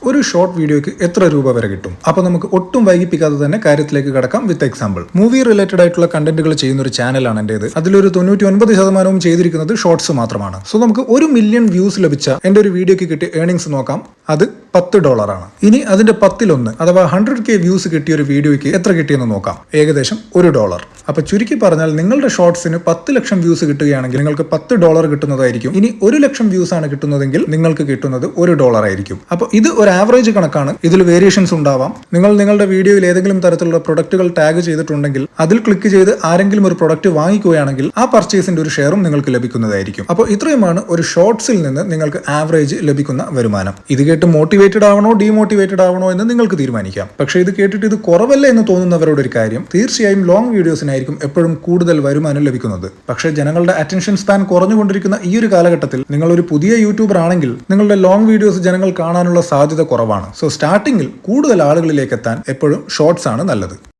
ഒരു ഷോർട്ട് വീഡിയോയ്ക്ക് എത്ര രൂപ വരെ കിട്ടും? അപ്പോൾ നമുക്ക് ഒട്ടും വൈകിപ്പിക്കാതെ തന്നെ കാര്യത്തിലേക്ക് കടക്കാം വിത്ത് എക്സാമ്പിൾ. മൂവി റിലേറ്റഡ് ആയിട്ടുള്ള കണ്ടന്റുകൾ ചെയ്യുന്ന ഒരു ചാനലാണ് എന്റേത്. അതിലൊരു 99% ചെയ്തിരിക്കുന്നത് ഷോർട്സ് മാത്രമാണ്. സോ നമുക്ക് 1 മില്യൺ വ്യൂസ് ലഭിച്ച എന്റെ ഒരു വീഡിയോയ്ക്ക് കിട്ടിയ ഏർണിംഗ്സ് നോക്കാം. അത് $10 ആണ്. ഇനി അതിന്റെ 10 അഥവാ 100K വ്യൂസ് കിട്ടിയ ഒരു വീഡിയോയ്ക്ക് എത്ര കിട്ടിയെന്ന് നോക്കാം. ഏകദേശം $1. അപ്പൊ ചുരുക്കി പറഞ്ഞാൽ നിങ്ങളുടെ ഷോർട്സിന് 10 ലക്ഷം വ്യൂസ് കിട്ടുകയാണെങ്കിൽ നിങ്ങൾക്ക് $10 കിട്ടുന്നതായിരിക്കും. ഇനി 1 ലക്ഷം വ്യൂസ് ആണ് കിട്ടുന്നതെങ്കിൽ നിങ്ങൾക്ക് കിട്ടുന്നത് $1 ആയിരിക്കും. അപ്പൊ ഇത് ഒരു ആവറേജ് കണക്കാണ്. ഇതിൽ വേരിയേഷൻസ് ഉണ്ടാവാം. നിങ്ങൾ നിങ്ങളുടെ വീഡിയോയിൽ ഏതെങ്കിലും തരത്തിലുള്ള പ്രൊഡക്റ്റുകൾ ടാഗ് ചെയ്തിട്ടുണ്ടെങ്കിൽ അതിൽ ക്ലിക്ക് ചെയ്ത് ആരെങ്കിലും ഒരു പ്രൊഡക്റ്റ് വാങ്ങിക്കുകയാണെങ്കിൽ ആ പർച്ചേസിന്റെ ഒരു ഷെയറും നിങ്ങൾക്ക് ലഭിക്കുന്നതായിരിക്കും. അപ്പോൾ ഇത്രയുമാണ് ഒരു ഷോർട്സിൽ നിന്ന് നിങ്ങൾക്ക് ആവറേജ് ലഭിക്കുന്ന വരുമാനം. ഇത് കേട്ട് മോട്ടിവേറ്റഡ് ആവണോ ഡീമോട്ടിവേറ്റഡ് ആവണോ എന്ന് നിങ്ങൾക്ക് തീരുമാനിക്കാം. പക്ഷേ ഇത് കേട്ടിട്ട് ഇത് കുറവല്ല എന്ന് തോന്നുന്നവരോട് ഒരു കാര്യം, തീർച്ചയായും ലോങ് വീഡിയോസിനായിരിക്കും എപ്പോഴും കൂടുതൽ വരുമാനം ലഭിക്കുന്നത്. പക്ഷേ ജനങ്ങളുടെ അറ്റൻഷൻ സ്പാൻ കുറഞ്ഞുകൊണ്ടിരിക്കുന്ന ഈ ഒരു കാലഘട്ടത്തിൽ നിങ്ങൾ ഒരു പുതിയ യൂട്യൂബർ ആണെങ്കിൽ നിങ്ങളുടെ ലോങ് വീഡിയോസ് ജനങ്ങൾ കാണാനുള്ള സാധ്യത കുറവാണ്. സോ സ്റ്റാർട്ടിങ്ങിൽ കൂടുതൽ ആളുകളിലേക്ക് എത്താൻ എപ്പോഴും ഷോർട്സ് ആണ് നല്ലത്.